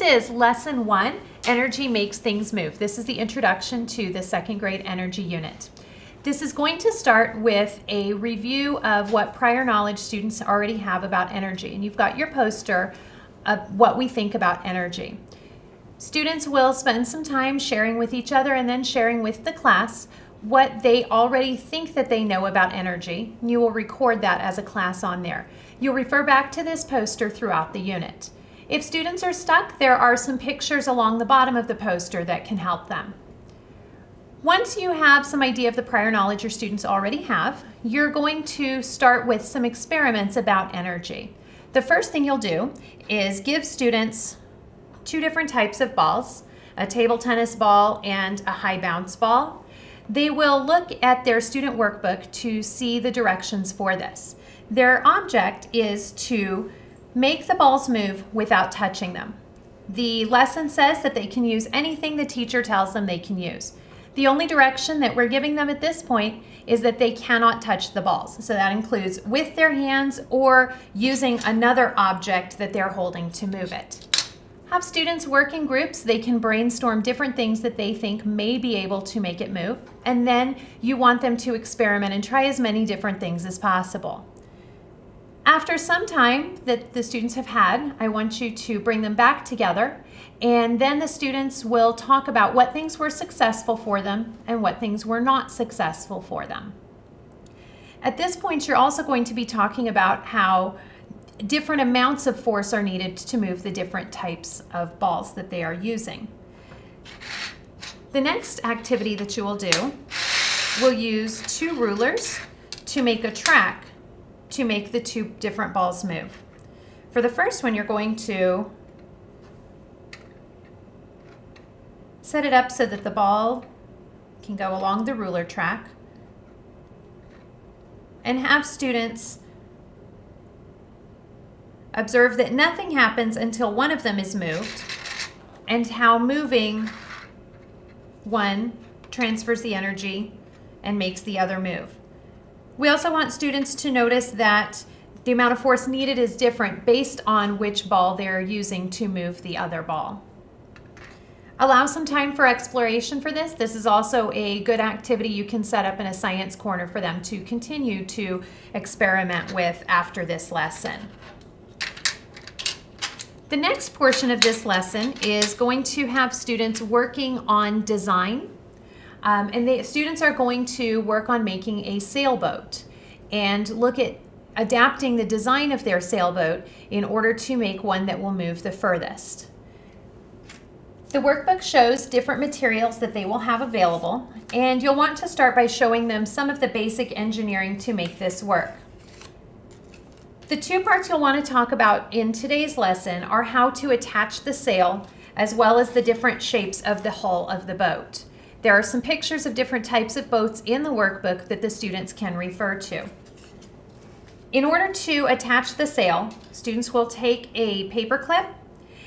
is Lesson 1, Energy Makes Things Move. This is the introduction to the second grade energy unit. This is going to start with a review of what prior knowledge students already have about energy. And you've got your poster of what we think about energy. Students will spend some time sharing with each other and then sharing with the class what they already think that they know about energy. You will record that as a class on there. You'll refer back to this poster throughout the unit. If students are stuck, there are some pictures along the bottom of the poster that can help them. Once you have some idea of the prior knowledge your students already have, you're going to start with some experiments about energy. The first thing you'll do is give students two different types of balls, a table tennis ball and a high bounce ball. They will look at their student workbook to see the directions for this. Their object is to make the balls move without touching them. The lesson says that they can use anything the teacher tells them they can use. The only direction that we're giving them at this point is that they cannot touch the balls. So that includes with their hands or using another object that they're holding to move it. Have students work in groups. They can brainstorm different things that they think may be able to make it move. And then you want them to experiment and try as many different things as possible. After some time that the students have had, I want you to bring them back together, and then the students will talk about what things were successful for them and what things were not successful for them. At this point, you're also going to be talking about how different amounts of force are needed to move the different types of balls that they are using. The next activity that you will do will use two rulers to make a track to make the two different balls move. For the first one, you're going to set it up so that the ball can go along the ruler track and have students observe that nothing happens until one of them is moved and how moving one transfers the energy and makes the other move. We also want students to notice that the amount of force needed is different based on which ball they're using to move the other ball. Allow some time for exploration for this. This is also a good activity you can set up in a science corner for them to continue to experiment with after this lesson. The next portion of this lesson is going to have students working on design. And the students are going to work on making a sailboat and look at adapting the design of their sailboat in order to make one that will move the furthest. The workbook shows different materials that they will have available, and you'll want to start by showing them some of the basic engineering to make this work. The two parts you'll want to talk about in today's lesson are how to attach the sail as well as the different shapes of the hull of the boat. There are some pictures of different types of boats in the workbook that the students can refer to. In order to attach the sail, students will take a paper clip,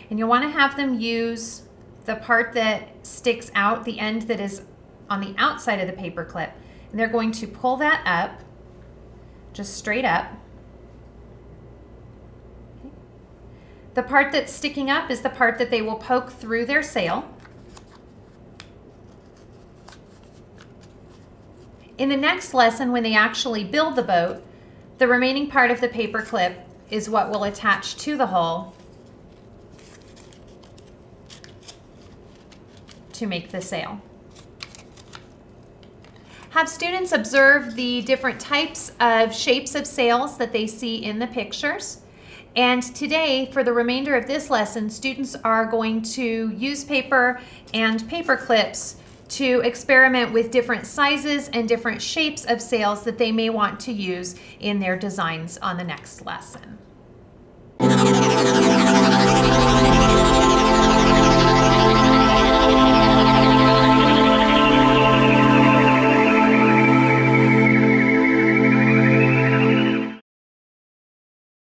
and you'll want to have them use the part that sticks out, the end that is on the outside of the paper clip, and they're going to pull that up, just straight up. The part that's sticking up is the part that they will poke through their sail. In the next lesson, when they actually build the boat, the remaining part of the paper clip is what will attach to the hull to make the sail. Have students observe the different types of shapes of sails that they see in the pictures. And today, for the remainder of this lesson, students are going to use paper and paper clips to experiment with different sizes and different shapes of sails that they may want to use in their designs on the next lesson.